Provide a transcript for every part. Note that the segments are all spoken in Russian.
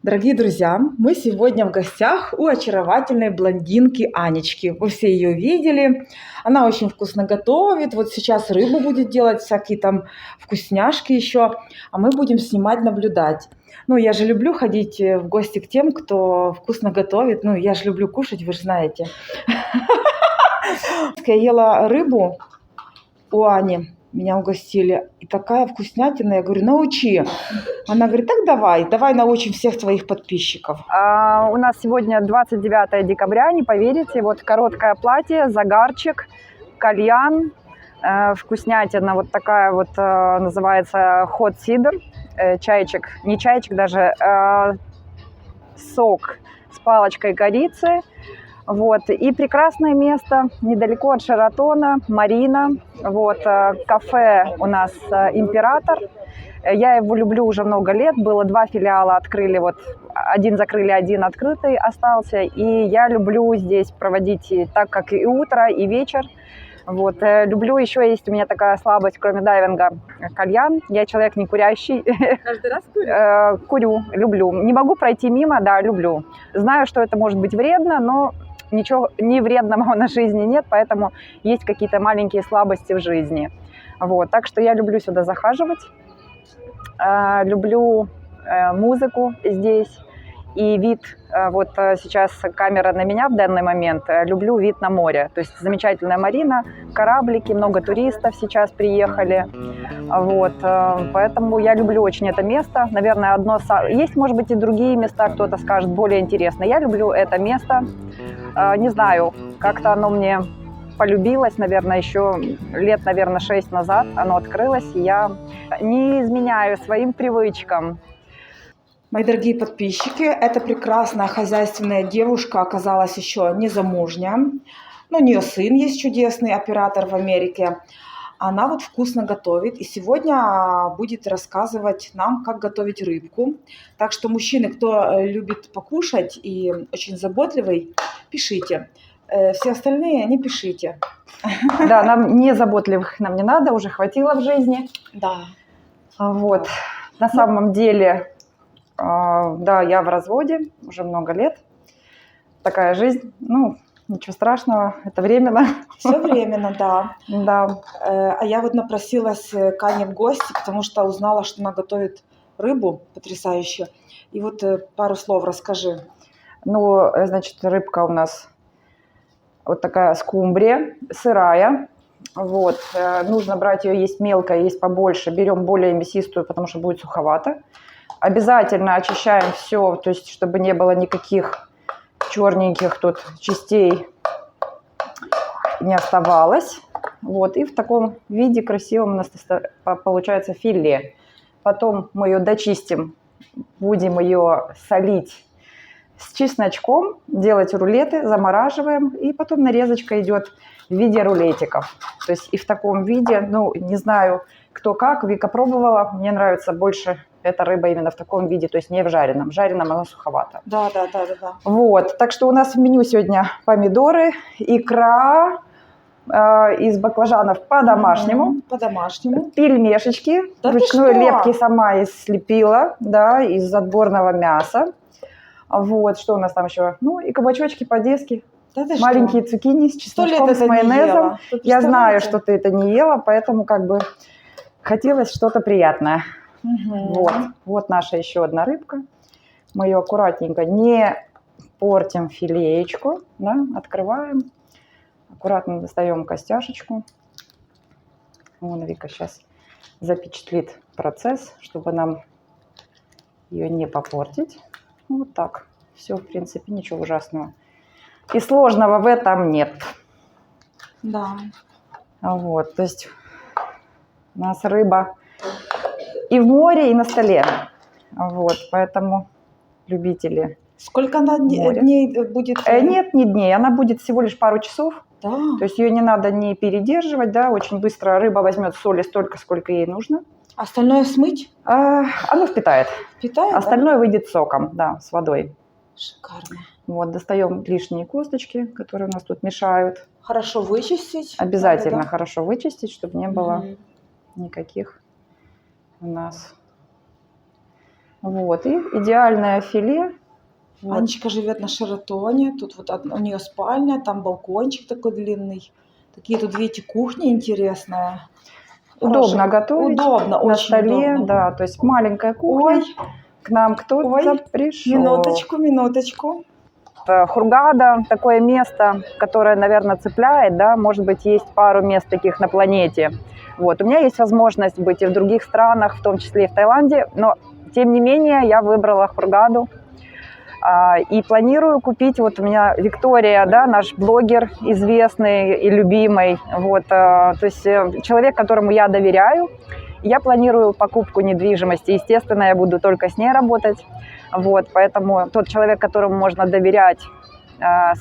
Дорогие друзья, мы сегодня в гостях у очаровательной блондинки Анечки. Вы все ее видели. Она очень вкусно готовит. Вот сейчас рыбу будет делать, всякие там вкусняшки еще. А мы будем снимать, наблюдать. Ну, я же люблю ходить в гости к тем, кто вкусно готовит. Ну, я же люблю кушать, вы же знаете. Я ела рыбу у Ани. Меня угостили. И такая вкуснятина. Я говорю, научи. Она говорит, так давай научим всех твоих подписчиков. У нас сегодня 29 декабря, не поверите, вот короткое платье, загарчик, кальян, вкуснятина, вот такая вот называется hot cider, чайчик, не чайчик даже, сок с палочкой корицы. Вот. И прекрасное место недалеко от Шератона, Марина. Вот. Кафе у нас «Император». Я его люблю уже много лет. Было 2 филиала, открыли, вот один закрыли, один открытый остался. И я люблю здесь проводить так, как и утро, и вечер. Вот. Люблю еще, есть у меня такая слабость, кроме дайвинга, кальян. Я человек не курящий. Каждый раз куришь? Курю, люблю. Не могу пройти мимо, да, люблю. Знаю, что это может быть вредно, но ничего не вредного на жизни нет, поэтому есть какие-то маленькие слабости в жизни. Вот. Так что я люблю сюда захаживать. Люблю музыку здесь и вид. Вот сейчас камера на меня в данный момент. Люблю вид на море. То есть замечательная марина, кораблики, много туристов сейчас приехали. Вот. Поэтому я люблю очень это место. Наверное, есть, может быть, и другие места, кто-то скажет, более интересные. Я люблю это место. Не знаю, как-то оно мне полюбилось, наверное, еще лет, 6 назад оно открылось, и я не изменяю своим привычкам. Мои дорогие подписчики, эта прекрасная хозяйственная девушка оказалась еще не замужняя. Ну, у нее сын есть чудесный, оператор в Америке. Она вот вкусно готовит, и сегодня будет рассказывать нам, как готовить рыбку. Так что, мужчины, кто любит покушать и очень заботливый, пишите. Все остальные не пишите. Да, нам не заботливых нам не надо, уже хватило в жизни. Да. Вот. На самом деле, да, я в разводе уже много лет. Такая жизнь, ну, ничего страшного, это временно. Все временно, да. Да. А я вот напросилась к Ане в гости, потому что узнала, что она готовит рыбу потрясающе. И вот пару слов расскажи. Ну, значит, рыбка у нас вот такая скумбрия, сырая. Вот. Нужно брать ее, есть мелкая, есть побольше. Берем более мясистую, потому что будет суховато. Обязательно очищаем все, то есть чтобы не было никаких черненьких тут частей, не оставалось. Вот. И в таком виде красивом у нас получается филе. Потом мы ее дочистим, будем ее солить с чесночком, делать рулеты, замораживаем, и потом нарезочка идет в виде рулетиков. То есть и в таком виде, ну, не знаю, кто как, Вика пробовала, мне нравится больше эта рыба именно в таком виде, то есть не в жареном. В жареном она суховата. Да. Вот, так что у нас в меню сегодня помидоры, икра из баклажанов по-домашнему. По-домашнему. Пельмешечки, Да ручной лепки сама слепила, да, из отборного мяса. Вот, что у нас там еще? Ну, и кабачочки по-детски. Да маленькие цукини с чесночком, с майонезом. Я знаю, что ты это не ела, поэтому как бы хотелось что-то приятное. Угу. Вот наша еще одна рыбка. Мы ее аккуратненько не портим филеечку, да, открываем. Аккуратно достаем костяшечку. Вон Вика сейчас запечатлит процесс, чтобы нам ее не попортить. Вот так. Все, в принципе, ничего ужасного. И сложного в этом нет. Да. Вот, то есть у нас рыба и в море, и на столе. Вот, поэтому любители. Сколько она дней будет? Нет, не дней. Она будет всего лишь пару часов. Да. То есть ее не надо не передерживать, да, очень быстро рыба возьмет соли столько, сколько ей нужно. Остальное смыть? Оно впитает. Впитает, остальное выйдет соком, да, с водой. Шикарно. Вот, достаем лишние косточки, которые у нас тут мешают. Хорошо вычистить. Обязательно хорошо вычистить, чтобы не было никаких у нас Вот, и идеальное филе. Вот. Анечка живет на Шератоне. Тут вот у нее спальня, там балкончик такой длинный. Такие тут, видите, кухни интересные. Удобно Хорошо. готовить Удобно, на очень столе, удобно. да, то есть маленькая кухня. Ой, К нам кто-то ой, пришел. минуточку. Хургада такое место, которое, наверное, цепляет, да, может быть, есть пару мест таких на планете. Вот. У меня есть возможность быть и в других странах, в том числе и в Таиланде, но, тем не менее, я выбрала Хургаду. И планирую купить, вот у меня Виктория, да, наш блогер известный и любимый, вот, то есть человек, которому я доверяю. Я планирую покупку недвижимости, естественно, я буду только с ней работать, вот, поэтому тот человек, которому можно доверять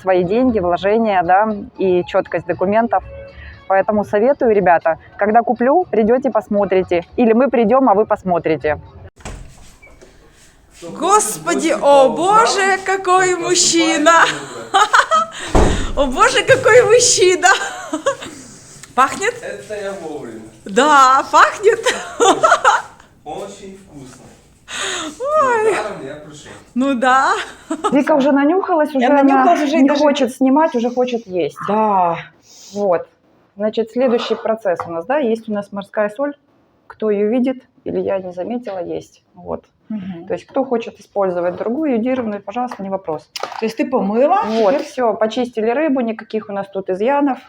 свои деньги, вложения, да, и четкость документов. Поэтому советую, ребята, когда куплю, придете, посмотрите, или мы придем, а вы посмотрите. Господи, о боже, какой мужчина! О боже, какой мужчина! Пахнет? Это я вовремя. Да, пахнет. Очень вкусно. Ой. Даром я пришел. Ну да. Вика уже нанюхалась, уже нанюхалась, она уже не даже- хочет снимать, уже хочет есть. Да. Вот. Значит, следующий процесс у нас, да, есть у нас морская соль. Кто ее видит или я не заметила, есть. Вот. То есть кто хочет использовать другую, йодированную, пожалуйста, не вопрос. То есть ты помыла? Вот, теперь- все, почистили рыбу, никаких у нас тут изъянов.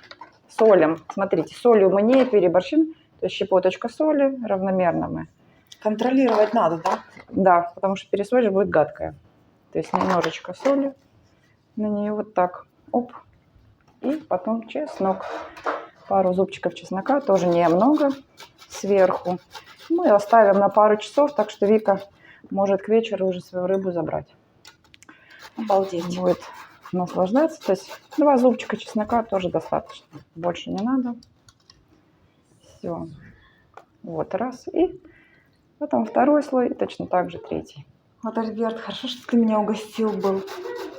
Солим. Смотрите, солью мы не переборщим. То есть щепоточка соли, равномерно мы. Контролировать надо, да? Да, потому что пересоль будет гадкая. То есть немножечко соли на нее вот так. Оп. И потом чеснок. Пару зубчиков чеснока, тоже немного, сверху. Мы оставим на пару часов, так что Вика может к вечеру уже свою рыбу забрать. Обалдеть. Будет наслаждаться. То есть 2 зубчика чеснока тоже достаточно. Больше не надо. Все. Вот раз. И потом второй слой, и точно так же третий. Вот, Альберт, хорошо, что ты меня угостил был.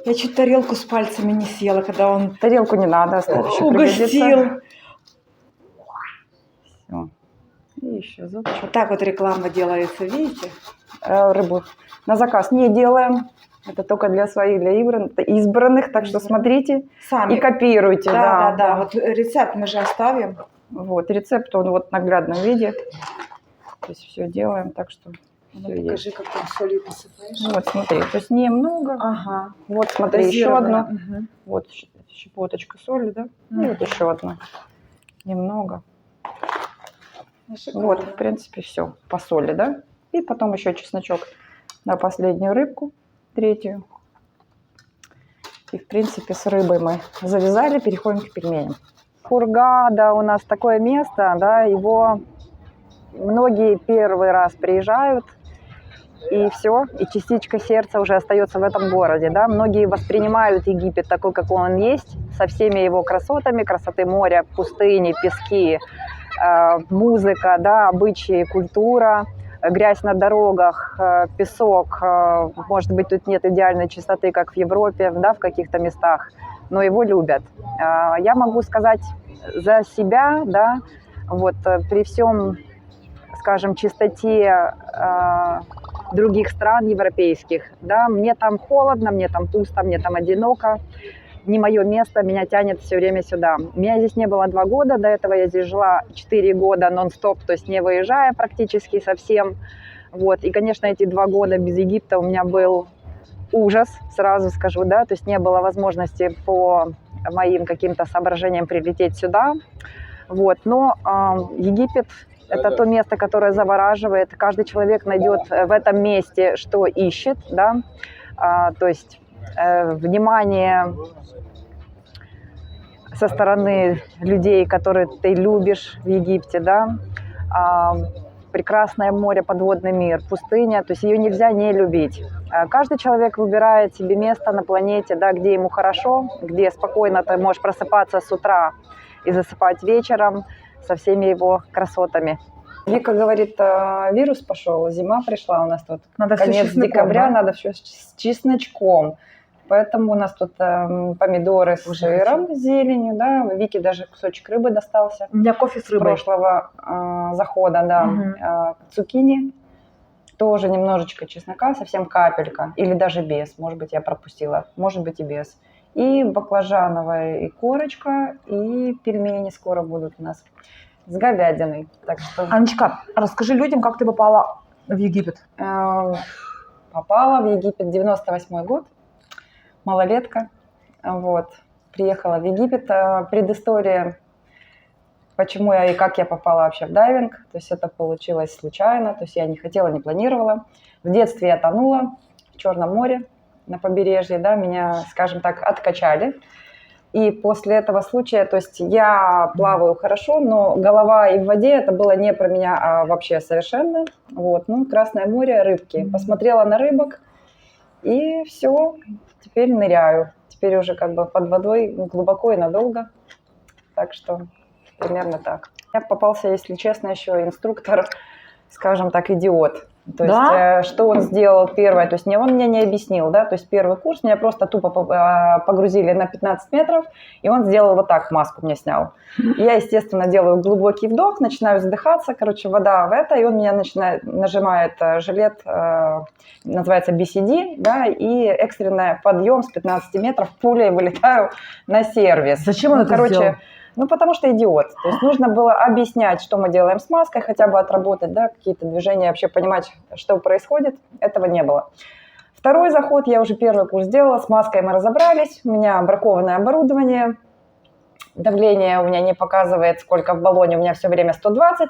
Я чуть тарелку с пальцами не съела, когда он Тарелку не надо оставить, еще угостил. пригодится. Все. И еще зубчик. Вот так вот реклама делается, видите? Рыбу на заказ не делаем. Это только для своих, для избранных. Так что смотрите Сами. и копируйте. Да. Вот рецепт мы же оставим. Вот рецепт, он вот в наглядном виде. То есть все делаем, так что Ну, всё покажи, есть. как там солью посыпаешь. Вот смотри, то есть немного. Ага. Вот смотри, еще Дозированно. одну. Мгм. Вот щепоточка соли, да? И вот еще одна. Немного. Ну, шикарно. Вот, в принципе, все по соли, да? И потом еще чесночок на последнюю рыбку, третью. И, в принципе, с рыбой мы завязали, переходим к пельменям. Хургада у нас такое место, да, его многие первый раз приезжают, и все, и частичка сердца уже остается в этом городе, да. Многие воспринимают Египет такой, какой он есть, со всеми его красотами, красоты моря, пустыни, пески, музыка, да, обычаи, культура, грязь на дорогах, песок. Может быть, тут нет идеальной чистоты, как в Европе, да, в каких-то местах, но его любят. Я могу сказать за себя, да, вот при всем, скажем, чистоте других стран европейских, да, мне там холодно, мне там пусто, мне там одиноко. Не мое место, меня тянет все время сюда. Меня здесь не было 2 года, до этого я здесь жила 4 года нон-стоп, то есть не выезжая практически совсем. Вот. И, конечно, эти 2 года без Египта у меня был ужас, сразу скажу, да, то есть не было возможности по моим каким-то соображениям прилететь сюда. Вот. Но Египет – это то место, которое завораживает. Каждый человек найдет в этом месте, что ищет, да, то есть внимание со стороны людей, которые ты любишь в Египте, да, прекрасное море, подводный мир, пустыня, то есть ее нельзя не любить. Каждый человек выбирает себе место на планете, да, где ему хорошо, где спокойно ты можешь просыпаться с утра и засыпать вечером со всеми его красотами. Вика говорит, вирус пошел, зима пришла у нас тут, Надо всё с конец чесноком, декабря, да? надо все с чесночком. Поэтому у нас тут помидоры с Уже сыром, с зеленью, да, Вике даже кусочек рыбы достался. У меня кофе с С рыбой. прошлого захода, да, Мгм. цукини тоже немножечко чеснока, совсем капелька, или даже без, может быть, я пропустила, может быть и без. И баклажановая икорочка, и пельмени скоро будут у нас с говядиной. Так что Анечка, расскажи людям, как ты попала в Египет. попала в Египет 98-й год, малолетка. Вот. Приехала в Египет. Предыстория, почему я и как я попала вообще в дайвинг. То есть это получилось случайно, то есть я не хотела, не планировала. В детстве я тонула в Черном море на побережье, да, меня, скажем так, откачали. И после этого случая, то есть я плаваю хорошо, но голова и в воде это было не про меня вообще совершенно. Вот, ну, Красное море, рыбки. Посмотрела на рыбок и все, теперь ныряю. Теперь уже как бы под водой глубоко и надолго. Так что примерно так. Я попался, если честно, еще инструктор, скажем так, идиот. То есть, что он сделал первое, то есть он мне не объяснил, да, то есть первый курс меня просто тупо погрузили на 15 метров, и он сделал вот так, маску мне снял. Я, естественно, делаю глубокий вдох, начинаю задыхаться, короче, вода в это, и он меня нажимает жилет, называется BCD, да, и экстренный подъем с 15 метров, пулей вылетаю на сервис. Зачем он это сделал? Ну, потому что идиот. То есть нужно было объяснять, что мы делаем с маской, хотя бы отработать, да, какие-то движения, вообще понимать, что происходит. Этого не было. Второй заход, я уже первый курс сделала, с маской мы разобрались, у меня бракованное оборудование, давление у меня не показывает, сколько в баллоне, у меня все время 120,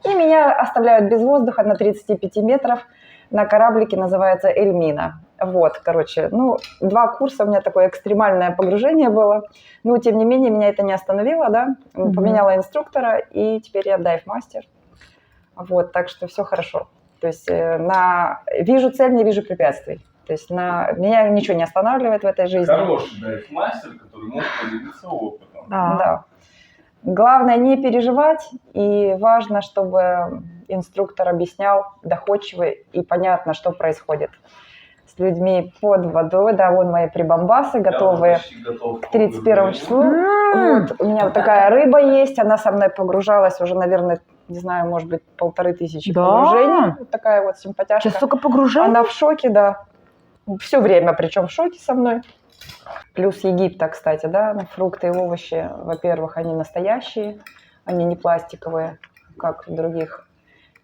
и меня оставляют без воздуха на 35 метров на кораблике, называется Эльмина. Вот, короче, ну, 2 курса у меня такое экстремальное погружение было, но, тем не менее, меня это не остановило, да, поменяла инструктора, и теперь я дайв-мастер, вот, так что все хорошо, то есть вижу цель, не вижу препятствий, то есть меня ничего не останавливает в этой жизни. Хороший дайв-мастер, который может поделиться опытом. Да. Главное не переживать, и важно, чтобы инструктор объяснял доходчиво и понятно, что происходит с людьми под водой. Да, вон мои прибамбасы готовые к 31 числу. Вот, у меня вот такая рыба есть, она со мной погружалась уже, наверное, не знаю, может быть, 1500 погружений. Вот такая вот симпатяшка. Сейчас столько погружений? Она в шоке, да. Все время, причем в шоке со мной. Плюс Египта, кстати, да, фрукты и овощи, во-первых, они настоящие, они не пластиковые, как в других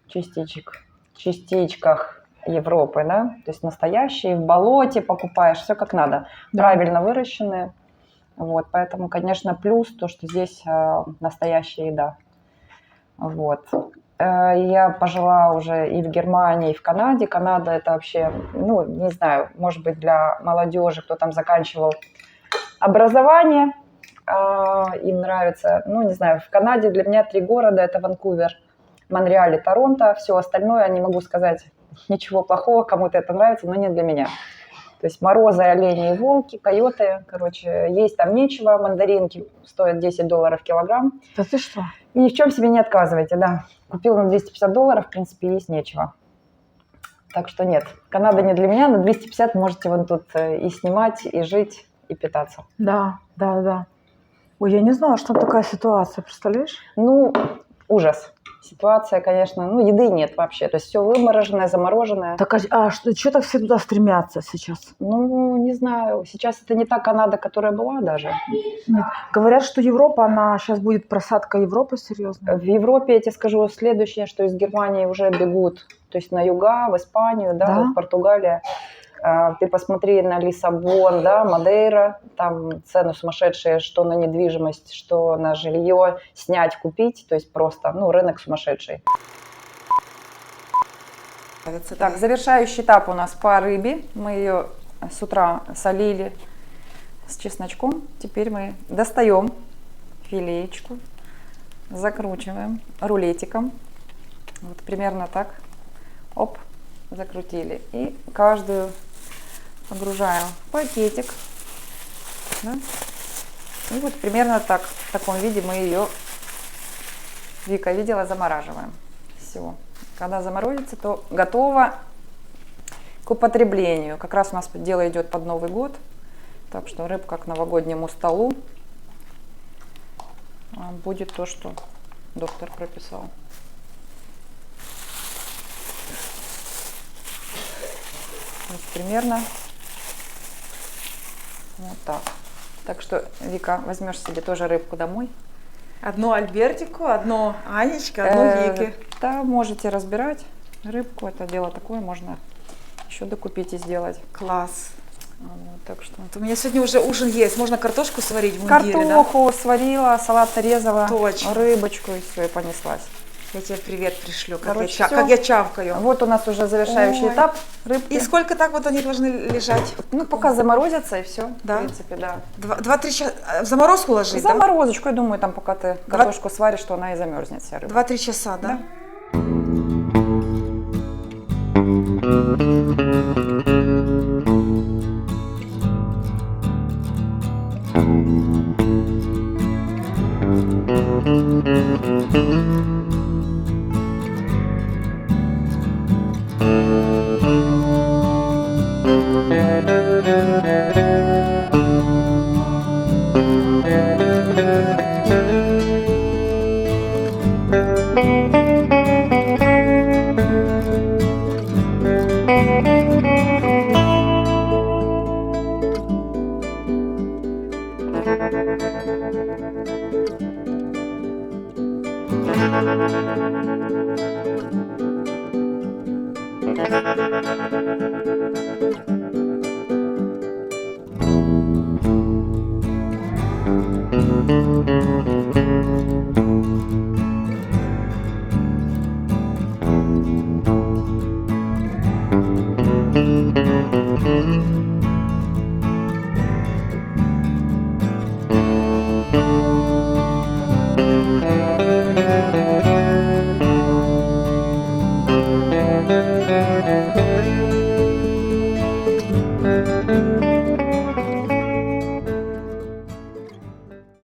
частичках Европы, да, то есть настоящие, в болоте покупаешь, все как надо, правильно выращенные, вот, поэтому, конечно, плюс то, что здесь настоящая еда, вот. Я пожила уже и в Германии, и в Канаде. Канада это вообще, ну, не знаю, может быть, для молодежи, кто там заканчивал образование, им нравится, ну, не знаю, в Канаде для меня 3 города, это Ванкувер, Монреаль и Торонто, все остальное, не могу сказать ничего плохого, кому-то это нравится, но не для меня. То есть морозы, олени и волки, койоты, короче, есть там нечего, мандаринки стоят $10 килограмм. Да ты что? И ни в чем себе не отказывайте, да. Купил на $250, в принципе, есть нечего. Так что нет, Канада не для меня, на 250 можете вон тут и снимать, и жить, и питаться. Да. Ой, я не знала, что такая ситуация, представляешь? Ну, ужас. Ситуация, конечно, ну, еды нет вообще. То есть все вымороженное, замороженное. Так, что так все туда стремятся сейчас? Ну, не знаю. Сейчас это не та Канада, которая была даже. Нет. Говорят, что Европа, она сейчас будет просадка Европы серьезная. В Европе, я тебе скажу, следующее, что из Германии уже бегут. То есть на юга, в Испанию, да? Вот Португалия. Ты посмотри на Лиссабон, да, Мадейра, там цены сумасшедшие, что на недвижимость, что на жилье, снять, купить, то есть просто, ну, рынок сумасшедший. Так, завершающий этап у нас по рыбе, мы ее с утра солили с чесночком, теперь мы достаем филеечку, закручиваем рулетиком, вот примерно так, оп, закрутили, и каждую погружаем в пакетик, да? И вот примерно так, в таком виде мы ее, Вика видела, замораживаем. Все, когда заморозится, то готово к употреблению. Как раз у нас дело идет под Новый год, так что рыбка к новогоднему столу будет то, что доктор прописал. примерно. Вот так. Так что, Вика, возьмешь себе тоже рыбку домой. Одно Альбертику, одно Анечке, одно Вике. Да, можете разбирать рыбку. Это дело такое, можно еще докупить и сделать. Класс. Вот, так что. Вот у меня сегодня уже ужин есть. Можно картошку сварить в мундире, да? Картоху сварила, салат нарезала, Точно. рыбочку и все, и понеслась. Я тебе привет пришлю, как, Короче, я, всё. как я чавкаю. Вот у нас уже завершающий Ой. этап рыбки. И сколько так вот они должны лежать? Ну, пока заморозятся и все, Да? в принципе, да. 2-3 часа. В заморозку ложить, да? Заморозочку, я думаю, там пока ты картошку сваришь, что она и замерзнет вся рыба. 2-3 часа, да?